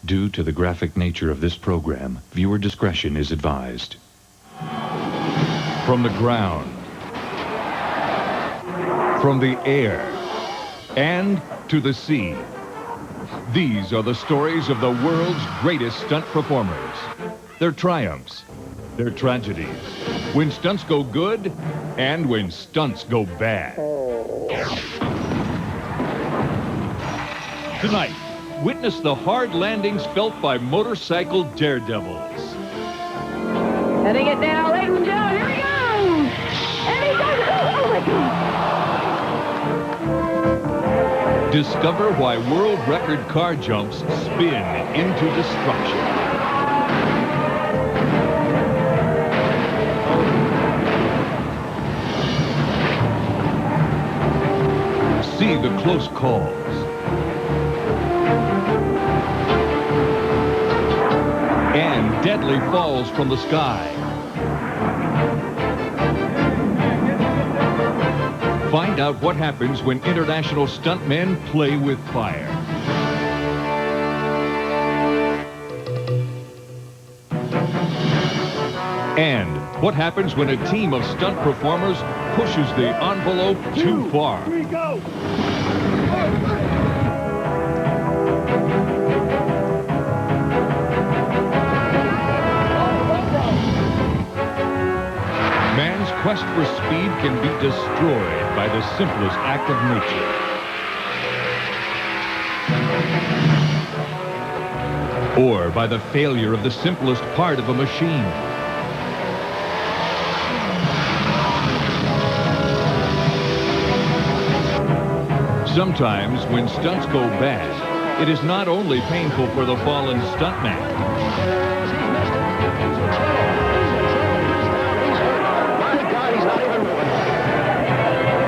Due to the graphic nature of this program, viewer discretion is advised. From the ground, from the air, and to the sea, these are the stories of the world's greatest stunt performers. Their triumphs, their tragedies, when stunts go good and when stunts go bad. Tonight, witness the hard landings felt by motorcycle daredevils. Letting it down, ladies and gentlemen, here we go! And he goes, oh my God! Discover why world record car jumps spin into destruction. See the close calls. And deadly falls from the sky. Find out what happens when international stuntmen play with fire. And what happens when a team of stunt performers pushes the envelope too far. 3, go! Man's quest for speed can be destroyed by the simplest act of nature. Or by the failure of the simplest part of a machine. Sometimes, when stunts go bad, it is not only painful for the fallen stuntman.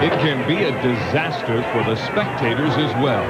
It can be a disaster for the spectators as well.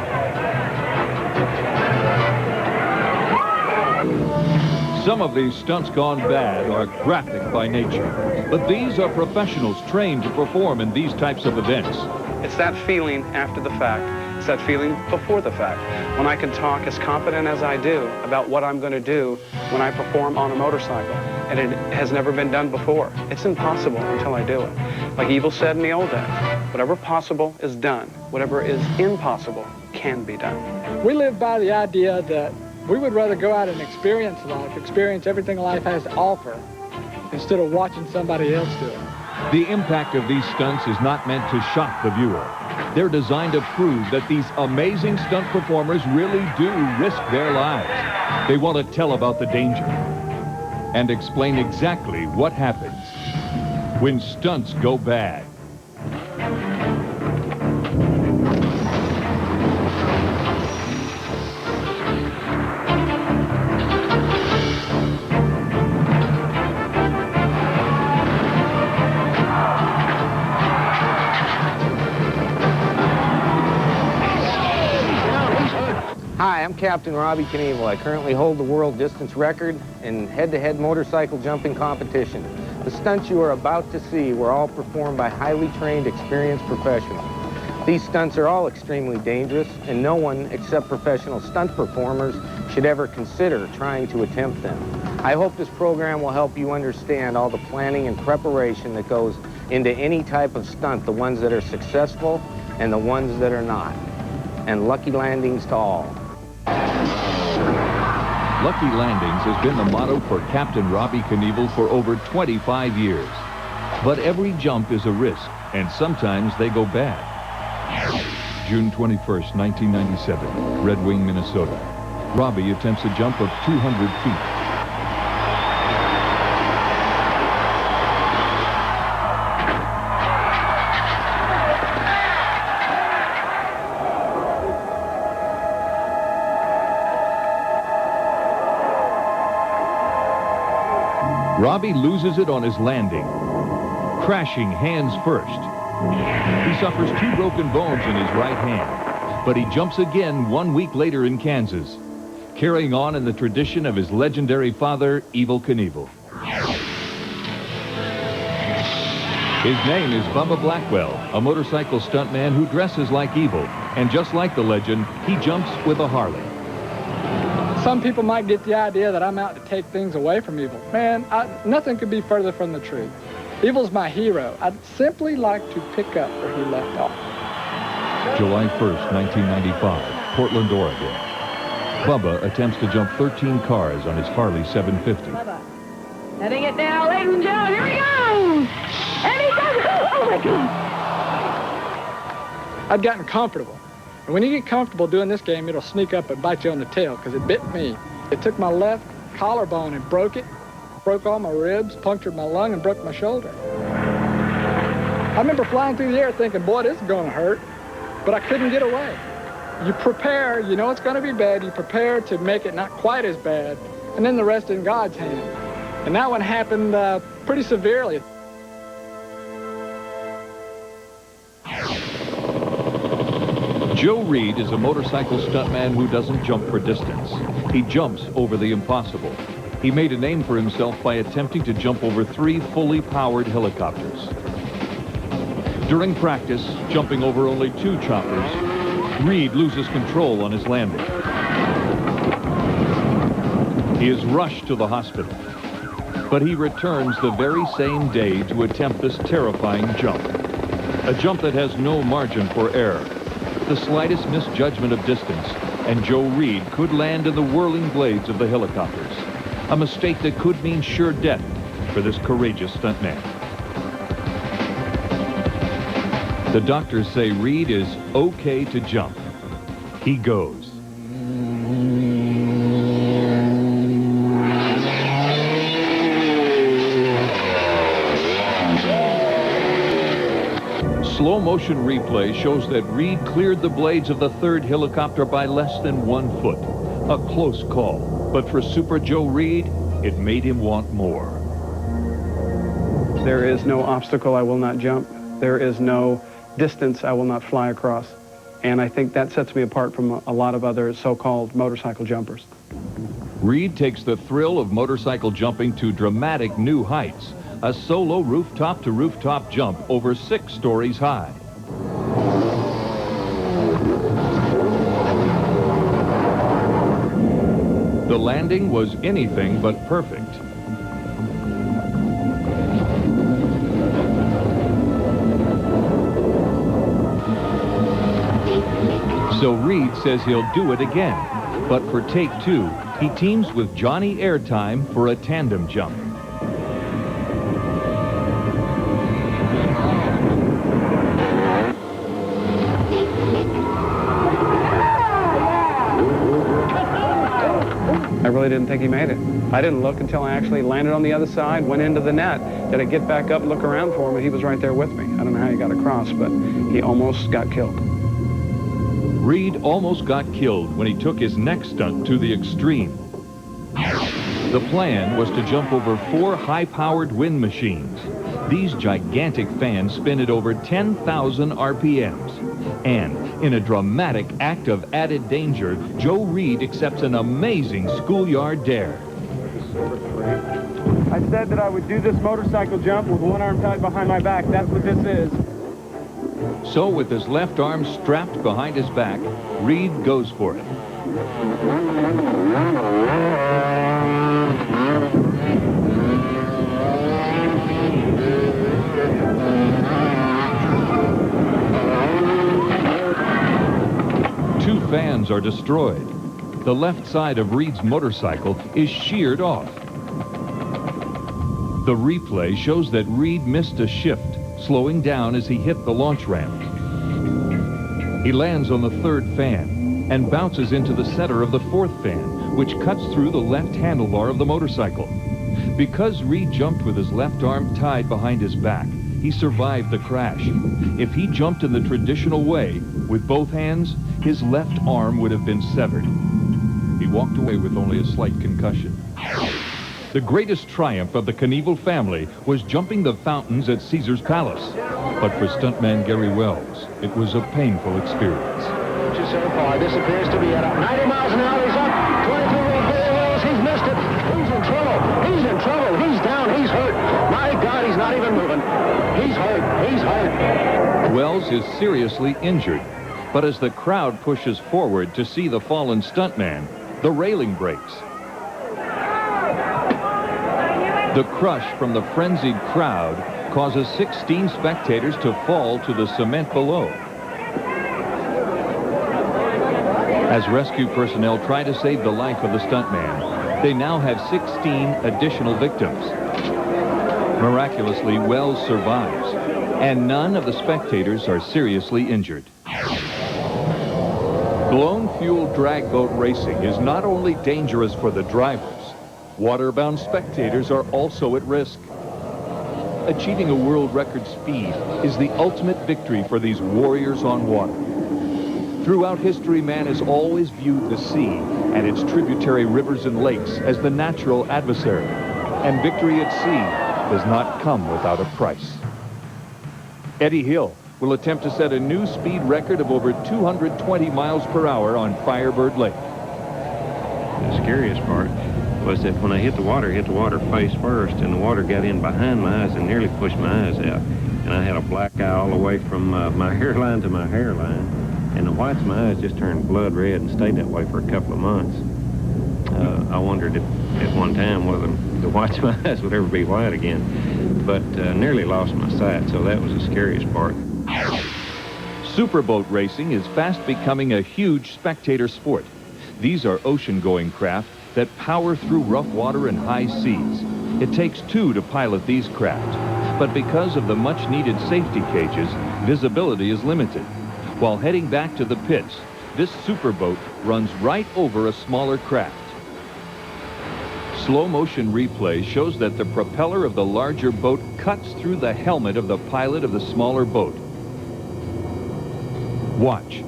Some of these stunts gone bad are graphic by nature, but these are professionals trained to perform in these types of events. It's that feeling after the fact. It's that feeling before the fact. When I can talk as confident as I do about what I'm going to do when I perform on a motorcycle. And it has never been done before. It's impossible until I do it. Like Evil said in the old days, whatever possible is done. Whatever is impossible can be done. We live by the idea that we would rather go out and experience life, experience everything life has to offer, instead of watching somebody else do it. The impact of these stunts is not meant to shock the viewer. They're designed to prove that these amazing stunt performers really do risk their lives. They want to tell about the danger and explain exactly what happens when stunts go bad. Hi, I'm Captain Robbie Knievel. I currently hold the world distance record in head-to-head motorcycle jumping competition. The stunts you are about to see were all performed by highly trained, experienced professionals. These stunts are all extremely dangerous, and no one except professional stunt performers should ever consider trying to attempt them. I hope this program will help you understand all the planning and preparation that goes into any type of stunt, the ones that are successful and the ones that are not. And lucky landings to all. Lucky Landings has been the motto for Captain Robbie Knievel for over 25 years. But every jump is a risk, and sometimes they go bad. June 21st, 1997, Red Wing, Minnesota. Robbie attempts a jump of 200 feet. Robbie loses it on his landing, crashing hands first. He suffers 2 broken bones in his right hand, but he jumps again 1 week later in Kansas, carrying on in the tradition of his legendary father, Evel Knievel. His name is Bubba Blackwell, a motorcycle stuntman who dresses like Evel, and just like the legend, he jumps with a Harley. Some people might get the idea that I'm out to take things away from evil. Man, nothing could be further from the truth. Evil's my hero. I'd simply like to pick up where he left off. July 1st, 1995, Portland, Oregon. Bubba attempts to jump 13 cars on his Harley 750. Bubba. Heading it now, ladies and gentlemen. Here he goes! And he does it! Oh, my God! I'd gotten comfortable. And when you get comfortable doing this game, it'll sneak up and bite you on the tail, because it bit me. It took my left collarbone and broke it, broke all my ribs, punctured my lung, and broke my shoulder. I remember flying through the air thinking, boy, this is going to hurt, but I couldn't get away. You prepare, you know it's going to be bad, you prepare to make it not quite as bad, and then the rest in God's hands. And that one happened pretty severely. Joe Reed is a motorcycle stuntman who doesn't jump for distance. He jumps over the impossible. He made a name for himself by attempting to jump over 3 fully powered helicopters. During practice, jumping over only 2 choppers, Reed loses control on his landing. He is rushed to the hospital, but he returns the very same day to attempt this terrifying jump. A jump that has no margin for error. The slightest misjudgment of distance, and Joe Reed could land in the whirling blades of the helicopters. A mistake that could mean sure death for this courageous stuntman. The doctors say Reed is okay to jump. He goes. Slow motion replay shows that Reed cleared the blades of the 3rd helicopter by less than 1 foot. A close call, but for Super Joe Reed, it made him want more. There is no obstacle I will not jump. There is no distance I will not fly across. And I think that sets me apart from a lot of other so-called motorcycle jumpers. Reed takes the thrill of motorcycle jumping to dramatic new heights. A solo rooftop-to-rooftop jump over 6 stories high. The landing was anything but perfect. So Reed says he'll do it again. But for take 2, he teams with Johnny Airtime for a tandem jump. I really didn't think he made it. I didn't look until I actually landed on the other side, went into the net. Did I get back up and look around for him, and he was right there with me. I don't know how he got across, but he almost got killed. Reed almost got killed when he took his next stunt to the extreme. The plan was to jump over 4 high-powered wind machines. These gigantic fans spin at over 10,000 RPMs. And in a dramatic act of added danger, Joe Reed accepts an amazing schoolyard dare. I said that I would do this motorcycle jump with one arm tied behind my back. That's what this is. So with his left arm strapped behind his back, Reed goes for it. Two fans are destroyed. The left side of Reed's motorcycle is sheared off. The replay shows that Reed missed a shift, slowing down as he hit the launch ramp. He lands on the 3rd fan and bounces into the center of the 4th fan, which cuts through the left handlebar of the motorcycle. Because Reed jumped with his left arm tied behind his back, he survived the crash. If he jumped in the traditional way, with both hands, his left arm would have been severed. He walked away with only a slight concussion. The greatest triumph of the Knievel family was jumping the fountains at Caesar's Palace. But for stuntman Gary Wells, it was a painful experience. So far, this appears to be at 90 miles an hour. He's up. 22 Gary Wells. He's missed it. He's in trouble. He's in trouble. He's down. He's hurt. My God, he's not even moving. He's hurt. He's hurt. Wells is seriously injured. But as the crowd pushes forward to see the fallen stuntman, The railing breaks. The crush from the frenzied crowd causes 16 spectators to fall to the cement below. As rescue personnel try to save the life of the stuntman, they now have 16 additional victims. Miraculously, Wells survives, and none of the spectators are seriously injured. Blown fuel drag boat racing is not only dangerous for the drivers, waterbound spectators are also at risk. Achieving a world record speed is the ultimate victory for these warriors on water. Throughout history, man has always viewed the sea and its tributary rivers and lakes as the natural adversary, and victory at sea does not come without a price. Eddie Hill will attempt to set a new speed record of over 220 miles per hour on Firebird Lake. The scariest part was that when I hit the water face first, and the water got in behind my eyes and nearly pushed my eyes out. And I had a black eye all the way from my hairline to my hairline. And the whites of my eyes just turned blood red and stayed that way for a couple of months. I wondered if at one time whether the whites of my eyes would ever be white again. But nearly lost my sight, so that was the scariest part. Superboat racing is fast becoming a huge spectator sport. These are ocean-going craft that power through rough water and high seas. It takes two to pilot these craft, but because of the much-needed safety cages, visibility is limited. While heading back to the pits, this superboat runs right over a smaller craft. Slow-motion replay shows that the propeller of the larger boat cuts through the helmet of the pilot of the smaller boat. Watch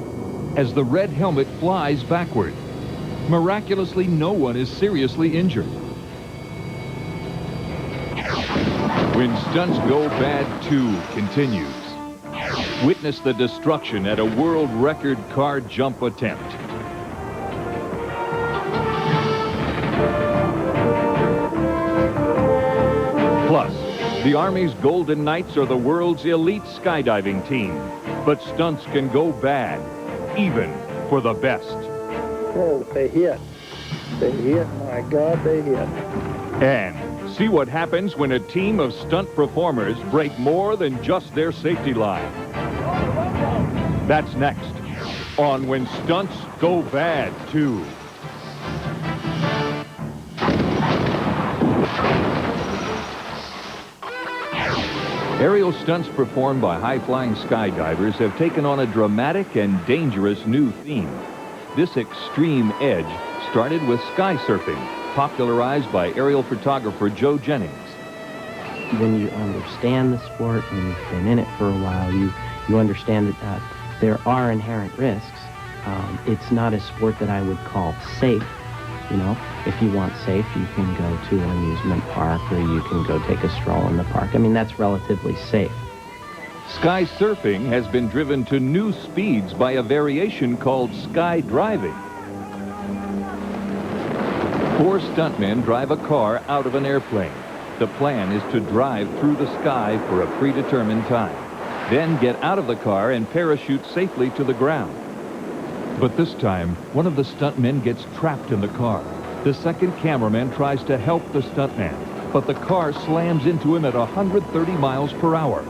as the red helmet flies backward. Miraculously, no one is seriously injured. When Stunts Go Bad 2 continues, witness the destruction at a world record car jump attempt. Plus, the Army's Golden Knights are the world's elite skydiving team. But stunts can go bad, even for the best. Oh, they hit. They hit. My God, they hit. And see what happens when a team of stunt performers break more than just their safety line. That's next on When Stunts Go Bad 2. Aerial stunts performed by high-flying skydivers have taken on a dramatic and dangerous new theme. This extreme edge started with sky surfing, popularized by aerial photographer Joe Jennings. When you understand the sport and you've been in it for a while, you understand that there are inherent risks. It's not a sport that I would call safe. You know, if you want safe, you can go to an amusement park or you can go take a stroll in the park. I mean, that's relatively safe. Sky surfing has been driven to new speeds by a variation called sky driving. 4 stuntmen drive a car out of an airplane. The plan is to drive through the sky for a predetermined time, then get out of the car and parachute safely to the ground. But this time, one of the stuntmen gets trapped in the car. The second cameraman tries to help the stuntman, but the car slams into him at 130 miles per hour.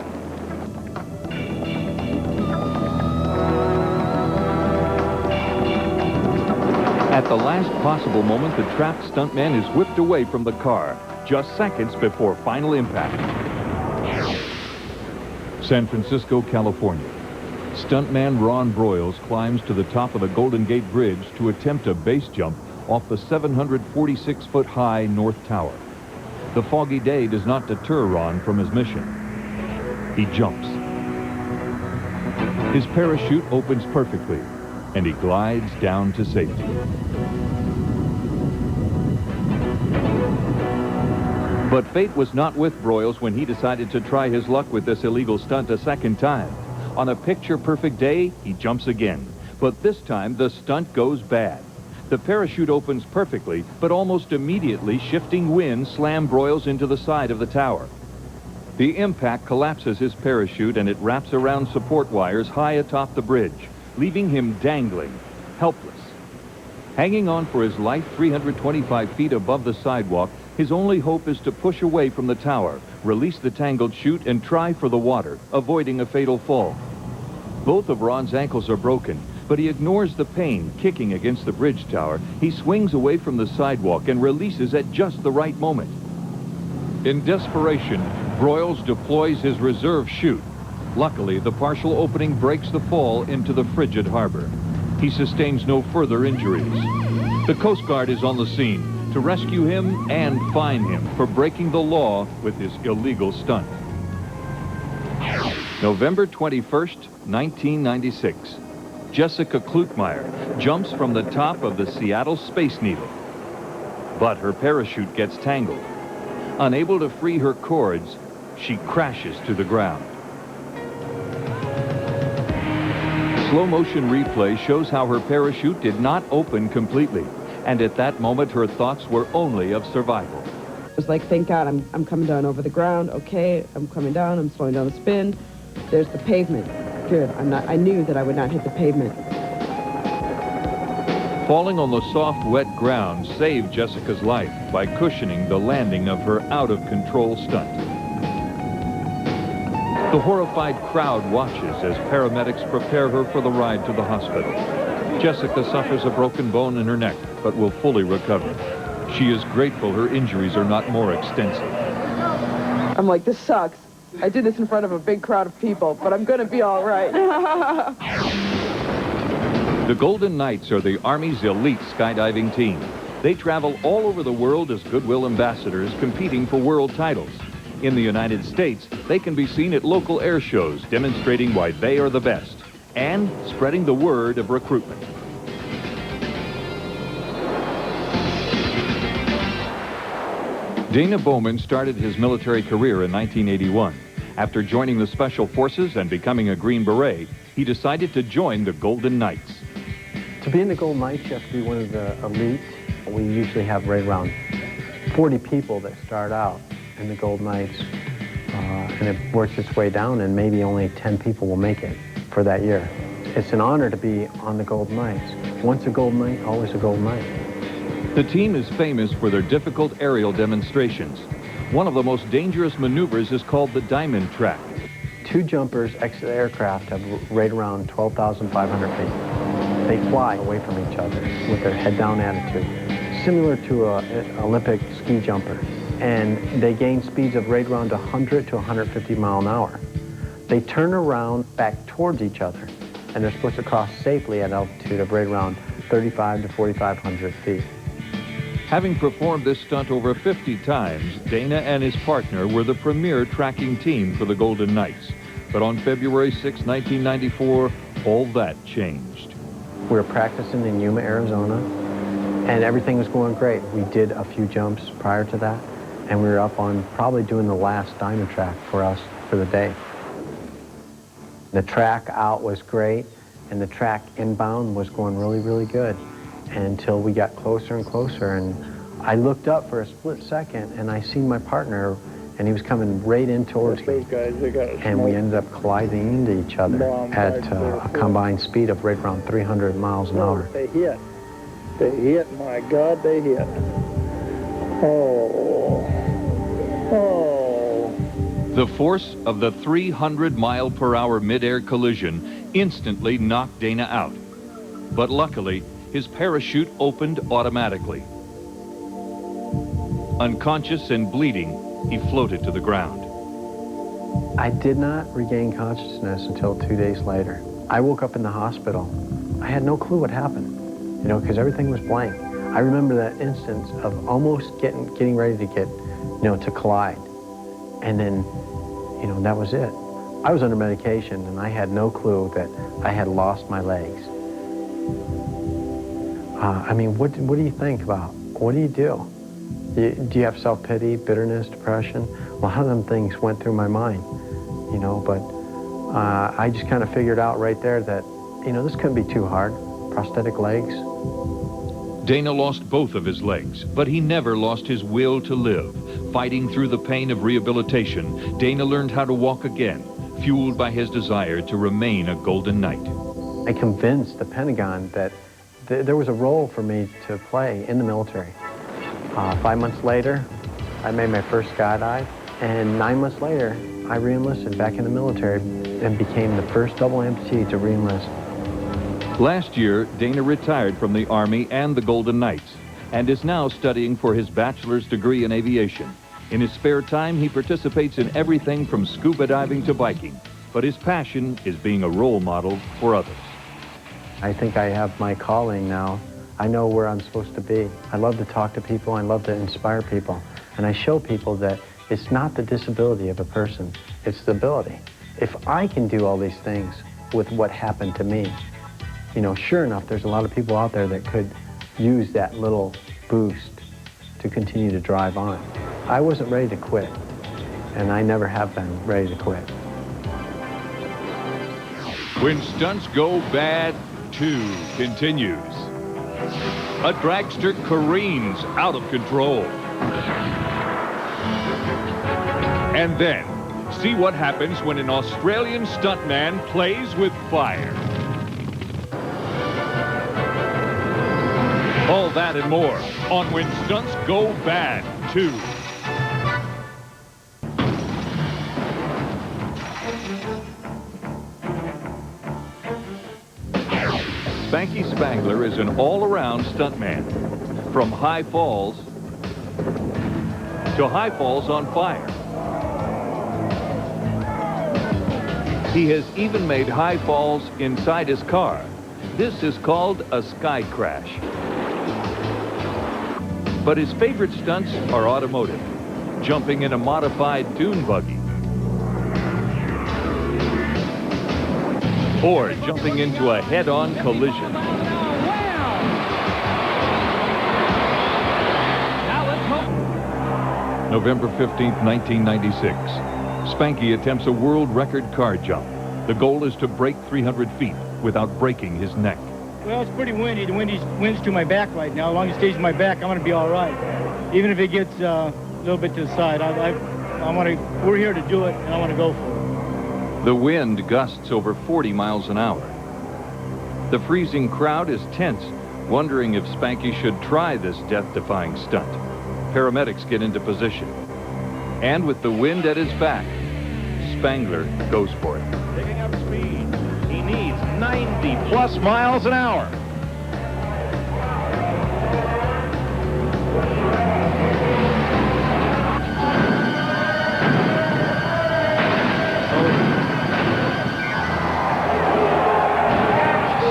At the last possible moment, the trapped stuntman is whipped away from the car, just seconds before final impact. San Francisco, California. Stuntman Ron Broyles climbs to the top of the Golden Gate Bridge to attempt a base jump off the 746-foot-high North Tower. The foggy day does not deter Ron from his mission. He jumps. His parachute opens perfectly, and he glides down to safety. But fate was not with Broyles when he decided to try his luck with this illegal stunt a second time. On a picture-perfect day, he jumps again. But this time, the stunt goes bad. The parachute opens perfectly, but almost immediately, shifting winds slam Broyles into the side of the tower. The impact collapses his parachute, and it wraps around support wires high atop the bridge, leaving him dangling, helpless. Hanging on for his life 325 feet above the sidewalk, his only hope is to push away from the tower, release the tangled chute, and try for the water, avoiding a fatal fall. Both of Ron's ankles are broken, but he ignores the pain kicking against the bridge tower. He swings away from the sidewalk and releases at just the right moment. In desperation, Broyles deploys his reserve chute. Luckily, the partial opening breaks the fall into the frigid harbor. He sustains no further injuries. The Coast Guard is on the scene to rescue him and fine him for breaking the law with his illegal stunt. November 21st, 1996. Jessica Klutmeyer jumps from the top of the Seattle Space Needle. But her parachute gets tangled. Unable to free her cords, she crashes to the ground. Slow-motion replay shows how her parachute did not open completely, and at that moment her thoughts were only of survival. It was like, thank God, I'm coming down over the ground. Okay, I'm coming down, I'm slowing down the spin. There's the pavement. Good. I knew that I would not hit the pavement. Falling on the soft, wet ground saved Jessica's life by cushioning the landing of her out-of-control stunt. The horrified crowd watches as paramedics prepare her for the ride to the hospital. Jessica suffers a broken bone in her neck, but will fully recover. She is grateful her injuries are not more extensive. I'm like, this sucks. I did this in front of a big crowd of people, but I'm going to be all right. The Golden Knights are the Army's elite skydiving team. They travel all over the world as goodwill ambassadors competing for world titles. In the United States, they can be seen at local air shows demonstrating why they are the best and spreading the word of recruitment. Dana Bowman started his military career in 1981. After joining the Special Forces and becoming a Green Beret, he decided to join the Golden Knights. To be in the Golden Knights, you have to be one of the elite. We usually have right around 40 people that start out in the Golden Knights, and it works its way down, and maybe only 10 people will make it for that year. It's an honor to be on the Golden Knights. Once a Golden Knight, always a Golden Knight. The team is famous for their difficult aerial demonstrations. One of the most dangerous maneuvers is called the diamond track. Two jumpers exit the aircraft at right around 12,500 feet. They fly away from each other with their head-down attitude, similar to an Olympic ski jumper. And they gain speeds of right around 100 to 150 miles an hour. They turn around back towards each other, and they're supposed to cross safely at altitude of right around 35 to 4,500 feet. Having performed this stunt over 50 times, Dana and his partner were the premier tracking team for the Golden Knights. But on February 6, 1994, all that changed. We were practicing in Yuma, Arizona, and everything was going great. We did a few jumps prior to that, and we were up on probably doing the last diamond track for us for the day. The track out was great, and the track inbound was going really, really good until we got closer and closer. And I looked up for a split second, and I seen my partner, and he was coming right in towards me. And we ended up colliding into each other at a combined speed of right around 300 miles an hour. They hit. They hit. My God, they hit. Oh. Oh. The force of the 300-mile-per-hour mid-air collision instantly knocked Dana out. But luckily, his parachute opened automatically. Unconscious and bleeding, he floated to the ground. I did not regain consciousness until 2 days later. I woke up in the hospital. I had no clue what happened, you know, because everything was blank. I remember that instance of almost getting ready to get, you know, to collide. And then, you know, that was it. I was under medication, and I had no clue that I had lost my legs. I mean, what do you think about? What do you do? Do you have self-pity, bitterness, depression? A lot of them things went through my mind, you know, but I just kind of figured out right there that, you know, this couldn't be too hard. Prosthetic legs. Dana lost both of his legs, but he never lost his will to live. Fighting through the pain of rehabilitation, Dana learned how to walk again, fueled by his desire to remain a Golden Knight. I convinced the Pentagon that there was a role for me to play in the military. 5 months later, I made my first skydive, and 9 months later, I re-enlisted back in the military and became the first double amputee to re-enlist. Last year, Dana retired from the Army and the Golden Knights and is now studying for his bachelor's degree in aviation. In his spare time, he participates in everything from scuba diving to biking, but his passion is being a role model for others. I think I have my calling now. I know where I'm supposed to be. I love to talk to people, I love to inspire people, and I show people that it's not the disability of a person, it's the ability. If I can do all these things with what happened to me, you know, sure enough, there's a lot of people out there that could use that little boost to continue to drive on. I wasn't ready to quit, and I never have been ready to quit. When Stunts Go Bad 2 continues, a dragster careens out of control. And then, see what happens when an Australian stuntman plays with fire. All that and more on When Stunts Go Bad 2. Spanky Spangler is an all-around stuntman. From high falls to high falls on fire. He has even made high falls inside his car. This is called a sky crash. But his favorite stunts are automotive, jumping in a modified dune buggy, or jumping into a head-on collision. November 15th, 1996. Spanky attempts a world record car jump. The goal is to break 300 feet without breaking his neck. Well, it's pretty windy. The wind's to my back right now. As long as it stays to my back, I'm going to be all right. Even if it gets a little bit to the side, we're here to do it, and I want to go for it. The wind gusts over 40 miles an hour. The freezing crowd is tense, wondering if Spanky should try this death-defying stunt. Paramedics get into position. And with the wind at his back, Spangler goes for it. Picking up speed. He needs 90+ miles an hour.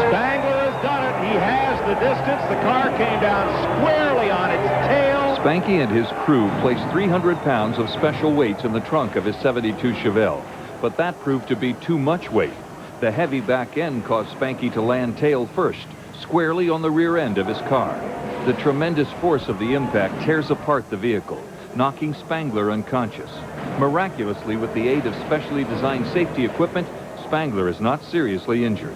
Spangler has done it. He has the distance. The car came down squarely on its tail. Spanky and his crew placed 300 pounds of special weights in the trunk of his '72 Chevelle, but that proved to be too much weight. The heavy back end caused Spanky to land tail first, squarely on the rear end of his car. The tremendous force of the impact tears apart the vehicle, knocking Spangler unconscious. Miraculously, with the aid of specially designed safety equipment, Spangler is not seriously injured.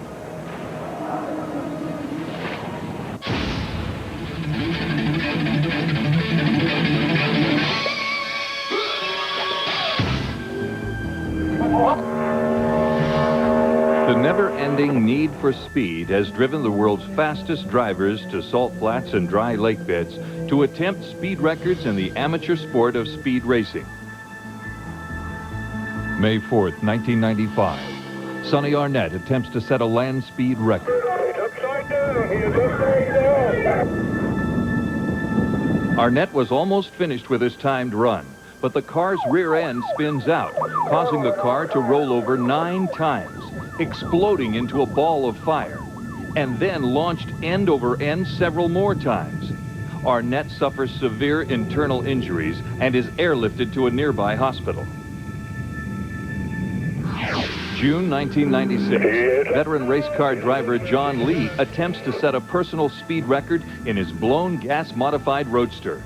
The never-ending need for speed has driven the world's fastest drivers to salt flats and dry lake beds to attempt speed records in the amateur sport of speed racing. May 4th, 1995. Sonny Arnett attempts to set a land speed record. Arnett was almost finished with his timed run, but the car's rear end spins out, causing the car to roll over 9 times, exploding into a ball of fire, and then launched end over end several more times. Arnett suffers severe internal injuries and is airlifted to a nearby hospital. June 1996, veteran race car driver John Lee attempts to set a personal speed record in his blown gas-modified roadster.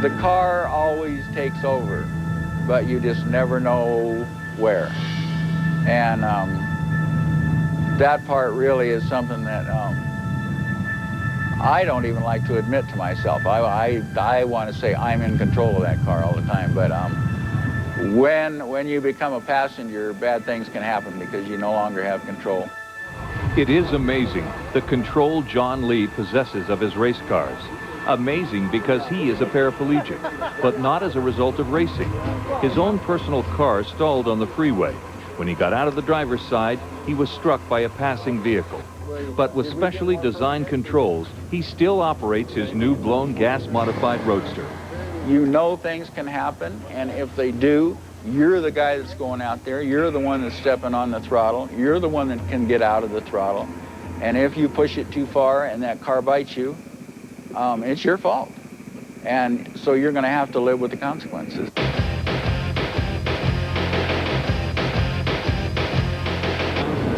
The car always takes over, but you just never know where. And that part really is something that I don't even like to admit to myself. I want to say I'm in control of that car all the time, but When you become a passenger, bad things can happen because you no longer have control. It is amazing the control John Lee possesses of his race cars. Amazing because he is a paraplegic, but not as a result of racing. His own personal car stalled on the freeway. When he got out of the driver's side, he was struck by a passing vehicle. But with specially designed controls, he still operates his new blown gas-modified Roadster. You know things can happen, and if they do, you're the guy that's going out there. You're the one that's stepping on the throttle. You're the one that can get out of the throttle. And if you push it too far and that car bites you, it's your fault. And so you're going to have to live with the consequences.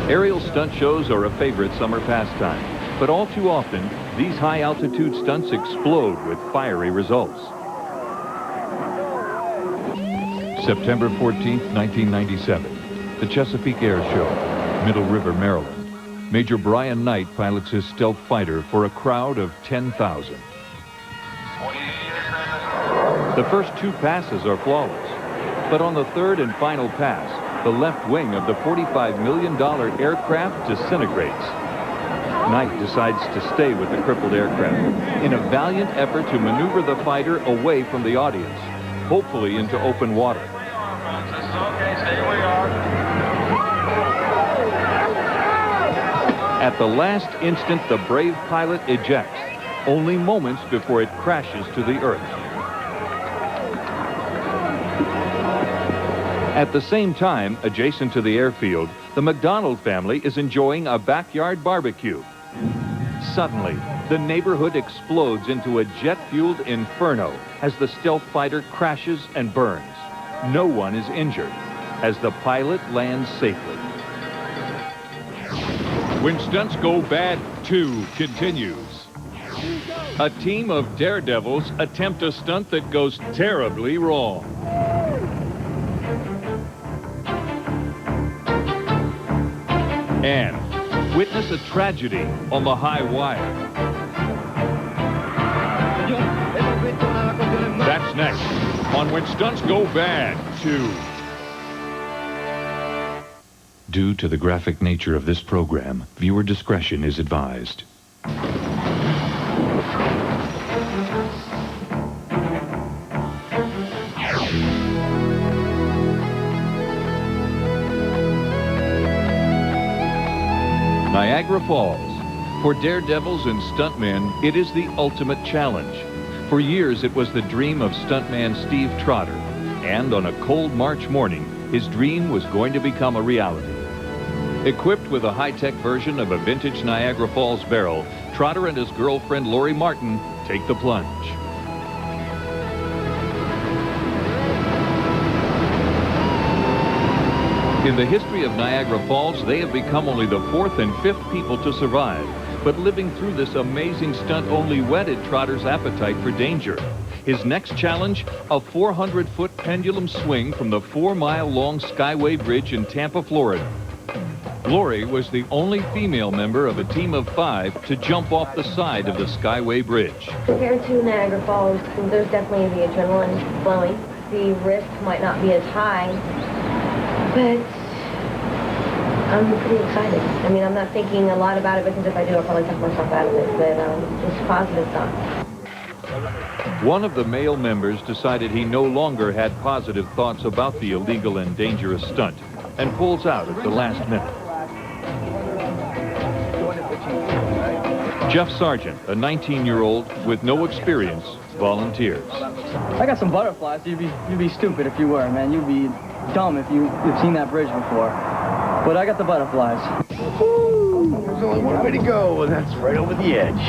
Aerial stunt shows are a favorite summer pastime, but all too often, these high-altitude stunts explode with fiery results. September 14th, 1997, the Chesapeake Air Show, Middle River, Maryland. Major Brian Knight pilots his stealth fighter for a crowd of 10,000. The first two passes are flawless, but on the third and final pass, the left wing of the $45 million aircraft disintegrates. Knight decides to stay with the crippled aircraft in a valiant effort to maneuver the fighter away from the audience, hopefully into open water. At the last instant, the brave pilot ejects, only moments before it crashes to the earth. At the same time, adjacent to the airfield, the McDonald family is enjoying a backyard barbecue. Suddenly, the neighborhood explodes into a jet-fueled inferno as the stealth fighter crashes and burns. No one is injured as the pilot lands safely. When Stunts Go Bad 2 continues. A team of daredevils attempt a stunt that goes terribly wrong. And witness a tragedy on the high wire. That's next on When Stunts Go Bad 2. Due to the graphic nature of this program, viewer discretion is advised. Niagara Falls. For daredevils and stuntmen, it is the ultimate challenge. For years, it was the dream of stuntman Steve Trotter. And on a cold March morning, his dream was going to become a reality. Equipped with a high-tech version of a vintage Niagara Falls barrel, Trotter and his girlfriend Lori Martin take the plunge. In the history of Niagara Falls, they have become only the fourth and fifth people to survive. But living through this amazing stunt only whetted Trotter's appetite for danger. His next challenge, a 400-foot pendulum swing from the 4-mile-long Skyway Bridge in Tampa, Florida. Lori was the only female member of a team of 5 to jump off the side of the Skyway Bridge. Compared to Niagara Falls, there's definitely the adrenaline flowing. The risk might not be as high, but I'm pretty excited. I mean, I'm not thinking a lot about it because if I do, I'll probably talk myself out of it, but it's positive thoughts. One of the male members decided he no longer had positive thoughts about the illegal and dangerous stunt and pulls out at the last minute. Jeff Sargent, a 19-year-old with no experience, volunteers. I got some butterflies. You'd be stupid if you were, man. You'd be dumb if you've seen that bridge before. But I got the butterflies. Woo! There's only one way to go, and that's right over the edge.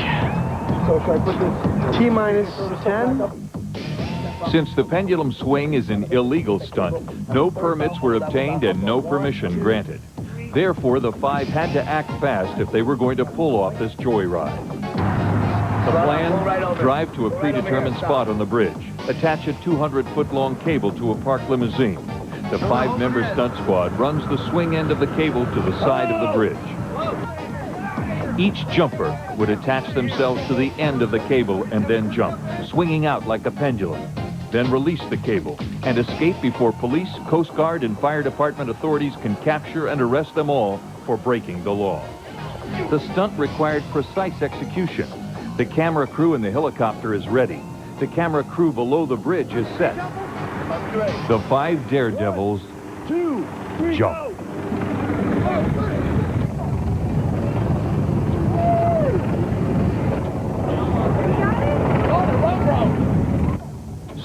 So should I put this T-minus 10? Since the pendulum swing is an illegal stunt, no permits were obtained and no permission granted. Therefore, the 5 had to act fast if they were going to pull off this joyride. The plan, drive to a predetermined spot on the bridge, attach a 200-foot-long cable to a parked limousine. The 5-member stunt squad runs the swing end of the cable to the side of the bridge. Each jumper would attach themselves to the end of the cable and then jump, swinging out like a pendulum. then release the cable and escape before police, Coast Guard, and fire department authorities can capture and arrest them all for breaking the law. The stunt required precise execution. The camera crew in the helicopter is ready. The camera crew below the bridge is set. The 5 daredevils jump.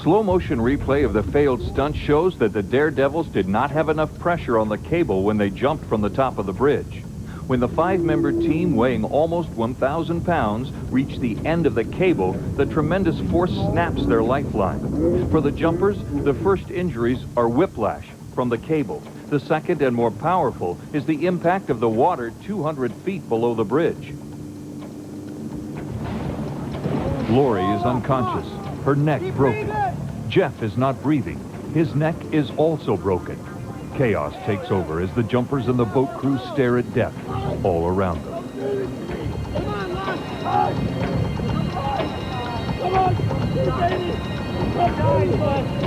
Slow motion replay of the failed stunt shows that the daredevils did not have enough pressure on the cable when they jumped from the top of the bridge. When the 5-member team weighing almost 1,000 pounds reach the end of the cable, the tremendous force snaps their lifeline. For the jumpers, the first injuries are whiplash from the cable. The second and more powerful is the impact of the water 200 feet below the bridge. Lori is unconscious, her neck broken. Jeff is not breathing. His neck is also broken. Chaos takes over as the jumpers and the boat crew stare at death all around them.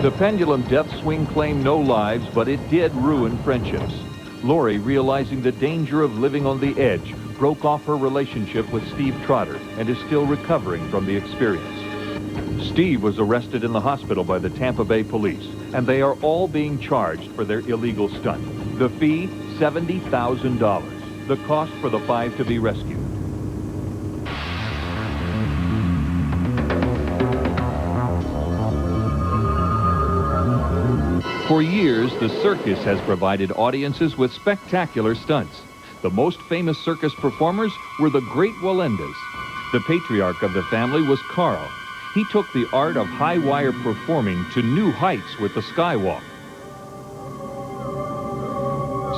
The pendulum death swing claimed no lives, but it did ruin friendships. Lori, realizing the danger of living on the edge, broke off her relationship with Steve Trotter and is still recovering from the experience. Steve was arrested in the hospital by the Tampa Bay police, and they are all being charged for their illegal stunt. The fee, $70,000. The cost for the 5 to be rescued. For years, the circus has provided audiences with spectacular stunts. The most famous circus performers were the great Wallendas. The patriarch of the family was Carl. He took the art of high wire performing to new heights with the skywalk.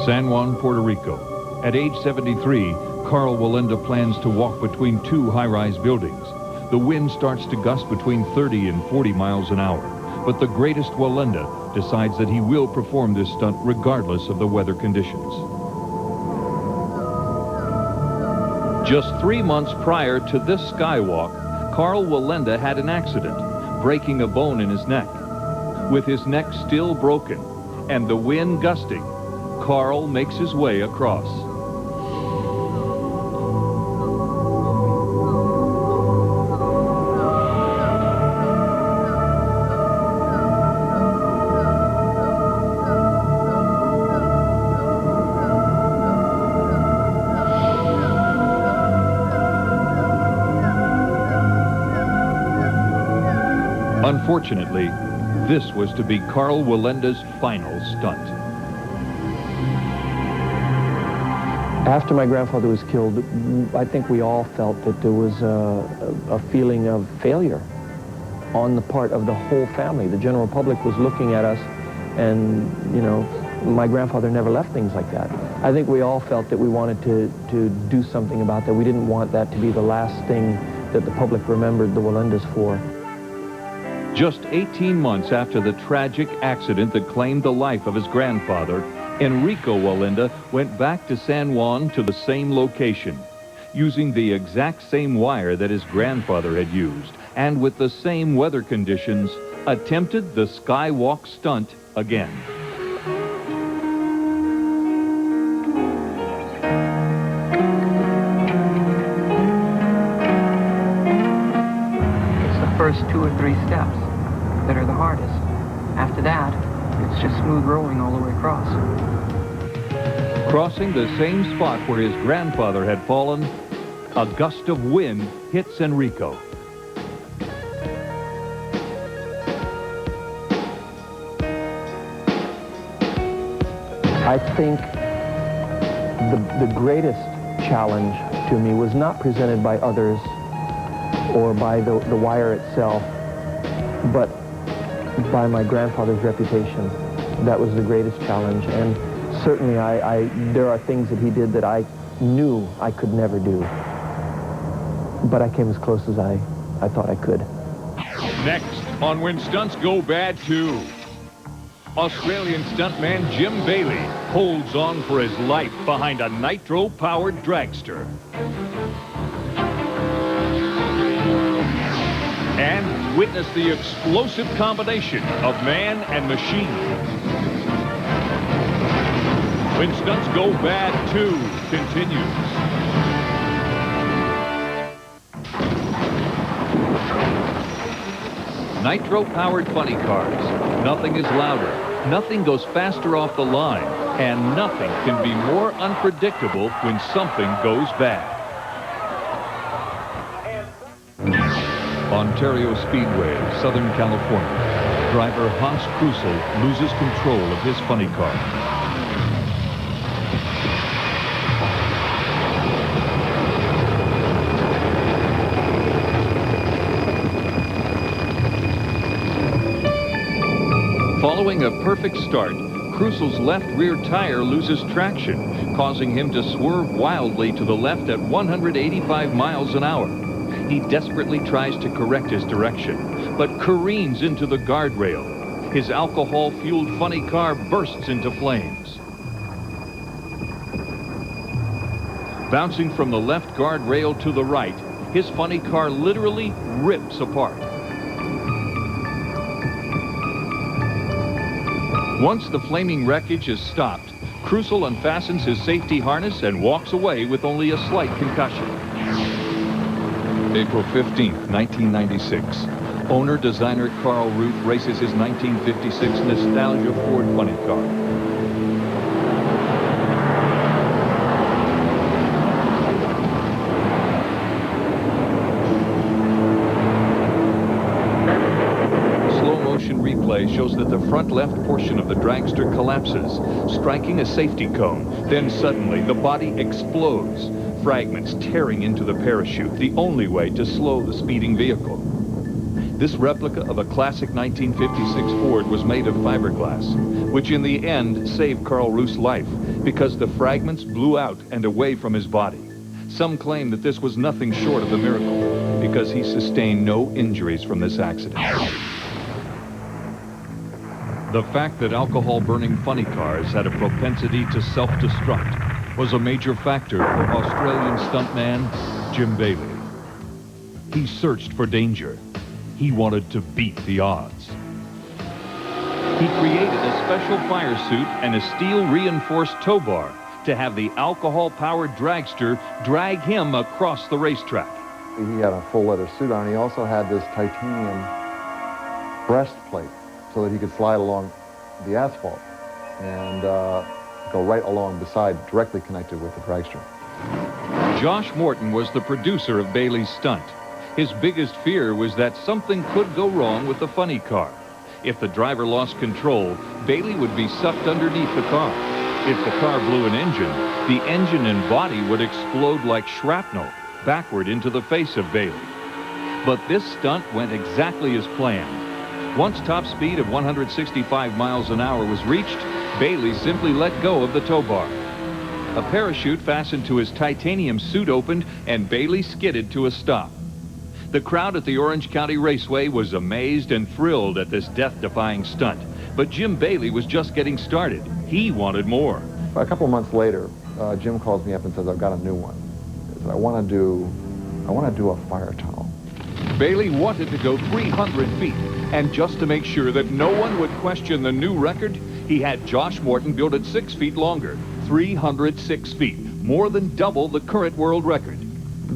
San Juan, Puerto Rico. At age 73, Carl Wallenda plans to walk between 2 high-rise buildings. The wind starts to gust between 30 and 40 miles an hour. But the greatest Wallenda decides that he will perform this stunt regardless of the weather conditions. Just 3 months prior to this skywalk, Carl Wallenda had an accident, breaking a bone in his neck. With his neck still broken and the wind gusting, Carl makes his way across. Unfortunately, this was to be Carl Wallenda's final stunt. After my grandfather was killed, I think we all felt that there was a feeling of failure on the part of the whole family. The general public was looking at us, and, you know, my grandfather never left things like that. I think we all felt that we wanted to do something about that. We didn't want that to be the last thing that the public remembered the Wallendas for. Just 18 months after the tragic accident that claimed the life of his grandfather, Enrico Wallenda went back to San Juan to the same location, using the exact same wire that his grandfather had used, and with the same weather conditions, attempted the skywalk stunt again. It's the first 2 or 3 steps that are the hardest. After that, it's just smooth rolling all the way across. Crossing the same spot where his grandfather had fallen, a gust of wind hits Enrico. I think the greatest challenge to me was not presented by others or by the wire itself, but by my grandfather's reputation. That was the greatest challenge, and certainly there are things that he did that I knew I could never do, but I came as close as I thought I could. Next on When Stunts Go Bad 2, Australian stuntman Jim Bailey holds on for his life behind a nitro-powered dragster. And Witness the explosive combination of man and machine. When Stunts Go Bad 2 continues. Nitro-powered funny cars. Nothing is louder, nothing goes faster off the line, and nothing can be more unpredictable when something goes bad. Ontario Speedway, Southern California. Driver Hans Krusel loses control of his funny car. Following a perfect start, Krusel's left rear tire loses traction, causing him to swerve wildly to the left at 185 miles an hour. He desperately tries to correct his direction, but careens into the guardrail. His alcohol-fueled funny car bursts into flames. Bouncing from the left guardrail to the right, his funny car literally rips apart. Once the flaming wreckage is stopped, Krusel unfastens his safety harness and walks away with only a slight concussion. April 15th, 1996. Owner-designer Carl Ruth races his 1956 Nostalgia Ford funny car. Slow-motion replay shows that the front left portion of the dragster collapses, striking a safety cone. Then suddenly, the body explodes. Fragments tearing into the parachute, the only way to slow the speeding vehicle. This replica of a classic 1956 Ford was made of fiberglass, which in the end saved Carl Ruth's life because the fragments blew out and away from his body. Some claim that this was nothing short of a miracle because he sustained no injuries from this accident. The fact that alcohol-burning funny cars had a propensity to self-destruct was a major factor for Australian stuntman Jim Bailey. He searched for danger. He wanted to beat the odds. He created a special fire suit and a steel-reinforced tow bar to have the alcohol-powered dragster drag him across the racetrack. He had a full leather suit on. He also had this titanium breastplate so that he could slide along the asphalt and go right along beside, directly connected with the dragster. Josh Morton was the producer of Bailey's stunt. His biggest fear was that something could go wrong with the funny car. If the driver lost control, Bailey would be sucked underneath the car. If the car blew an engine, the engine and body would explode like shrapnel backward into the face of Bailey. But this stunt went exactly as planned. Once top speed of 165 miles an hour was reached, Bailey simply let go of the tow bar. A parachute fastened to his titanium suit opened, and Bailey skidded to a stop. The crowd at the Orange County Raceway was amazed and thrilled at this death-defying stunt. But Jim Bailey was just getting started. He wanted more. A couple of months later, Jim calls me up and says, "I've got a new one. He said, I want to do a fire tunnel." Bailey wanted to go 300 feet, and just to make sure that no one would question the new record, he had Josh Morton build it 6 feet longer, 306 feet, more than double the current world record.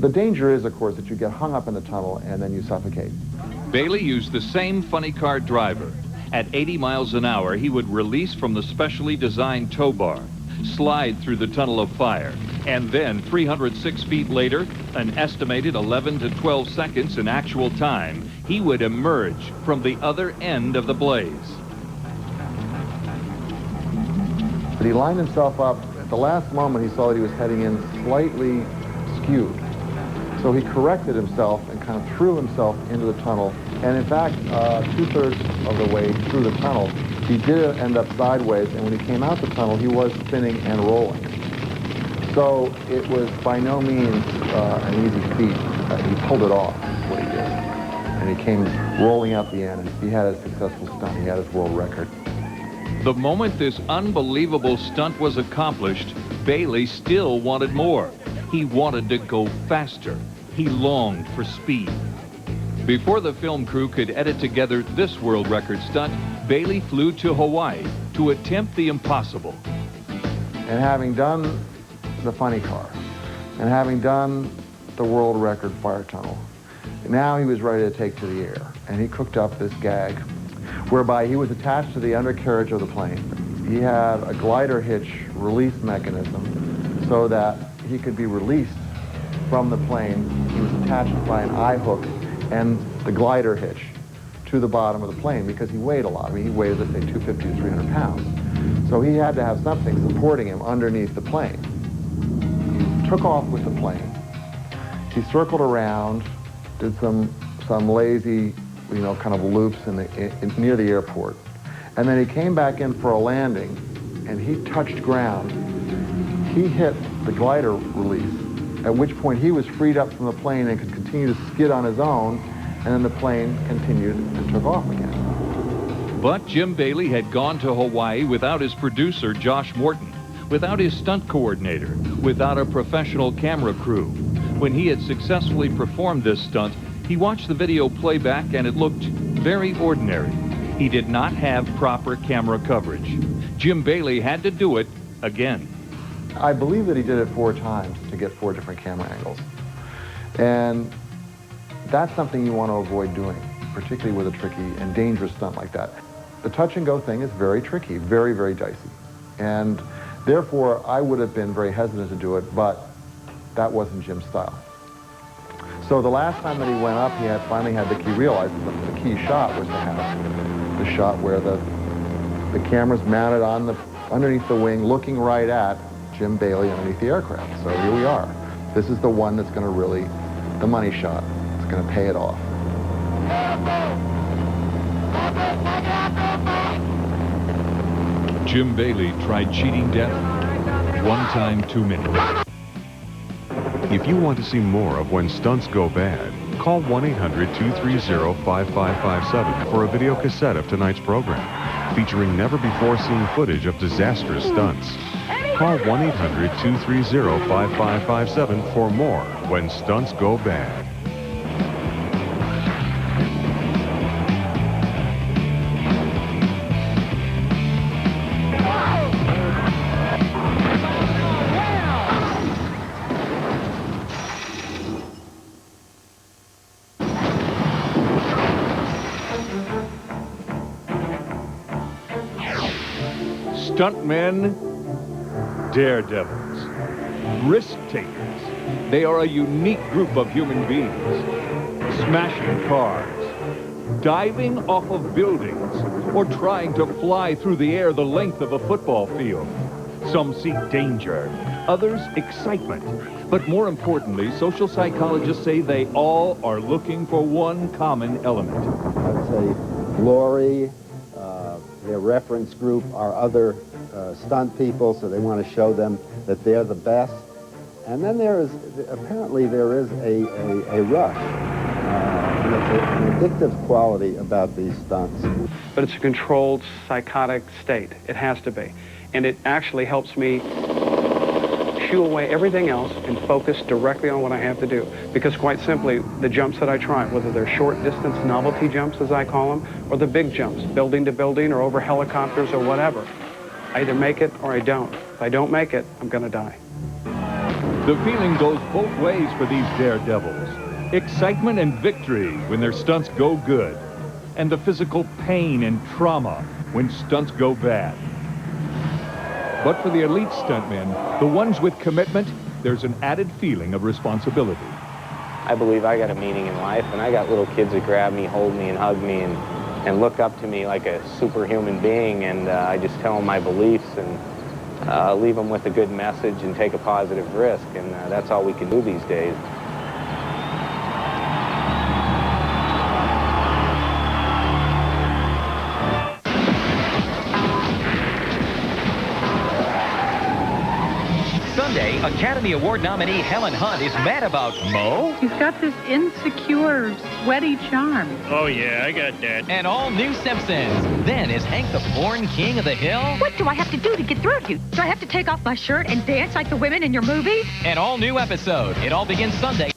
The danger is, of course, that you get hung up in the tunnel and then you suffocate. Bailey used the same funny car driver. At 80 miles an hour, he would release from the specially designed tow bar, slide through the tunnel of fire, and then 306 feet later, an estimated 11 to 12 seconds in actual time, he would emerge from the other end of the blaze. But he lined himself up. At the last moment, he saw that he was heading in slightly skewed. So he corrected himself and kind of threw himself into the tunnel. And in fact, 2/3 of the way through the tunnel, he did end up sideways. And when he came out the tunnel, he was spinning and rolling. So it was by no means an easy feat. He pulled it off, is what he did. And he came rolling out the end. And he had a successful stunt. He had his world record. The moment this unbelievable stunt was accomplished, Bailey still wanted more. He wanted to go faster. He longed for speed. Before the film crew could edit together this world record stunt, Bailey flew to Hawaii to attempt the impossible. And having done the funny car, and having done the world record fire tunnel, now he was ready to take to the air. And he cooked up this gag whereby he was attached to the undercarriage of the plane. He had a glider hitch release mechanism so that he could be released from the plane. He was attached by an eye hook and the glider hitch to the bottom of the plane because he weighed a lot. I mean, he weighed, let's say, 250 to 300 pounds. So he had to have something supporting him underneath the plane. He took off with the plane. He circled around, did some lazy, kind of loops near the airport. And then he came back in for a landing, and he touched ground. He hit the glider release, at which point he was freed up from the plane and could continue to skid on his own, and then the plane continued and took off again. But Jim Bailey had gone to Hawaii without his producer, Josh Morton, without his stunt coordinator, without a professional camera crew. When he had successfully performed this stunt, he watched the video playback and it looked very ordinary. He did not have proper camera coverage. Jim Bailey had to do it again. I believe that he did it 4 times to get 4 different camera angles. And that's something you want to avoid doing, particularly with a tricky and dangerous stunt like that. The touch and go thing is very tricky, very, very dicey. And therefore, I would have been very hesitant to do it, but that wasn't Jim's style. So the last time that he went up, he had finally had the key, realized that the key shot was to have the shot where the camera's mounted on underneath the wing, looking right at Jim Bailey underneath the aircraft. So here we are. This is the one that's going to really, the money shot. It's going to pay it off. Jim Bailey tried cheating death 1 time too many. If you want to see more of When Stunts Go Bad, call 1-800-230-5557 for a video cassette of tonight's program, featuring never-before-seen footage of disastrous stunts. Call 1-800-230-5557 for more When Stunts Go Bad. Stuntmen, daredevils, risk-takers. They are a unique group of human beings. Smashing cars, diving off of buildings, or trying to fly through the air the length of a football field. Some seek danger, others excitement. But more importantly, social psychologists say they all are looking for one common element. I'd say Lori, their reference group are other stunt people, so they want to show them that they're the best. And then apparently there is a rush, an addictive quality about these stunts. But it's a controlled psychotic state. It has to be. And it actually helps me shoo away everything else and focus directly on what I have to do. Because quite simply, the jumps that I try, whether they're short distance novelty jumps, as I call them, or the big jumps, building to building or over helicopters or whatever, I either make it or I don't. If I don't make it, I'm going to die. The feeling goes both ways for these daredevils. Excitement and victory when their stunts go good, and the physical pain and trauma when stunts go bad. But for the elite stuntmen, the ones with commitment, there's an added feeling of responsibility. I believe I got a meaning in life, and I got little kids that grab me, hold me, and hug me, and look up to me like a superhuman being, and I just tell them my beliefs and leave them with a good message and take a positive risk, and that's all we can do these days. Sunday, Academy Award nominee Helen Hunt is mad about Mo. He's got this insecure, sweaty charm. Oh, yeah, I got that. And all new Simpsons. Then is Hank the born king of the hill? What do I have to do to get through to you? Do I have to take off my shirt and dance like the women in your movie? An all new episode. It all begins Sunday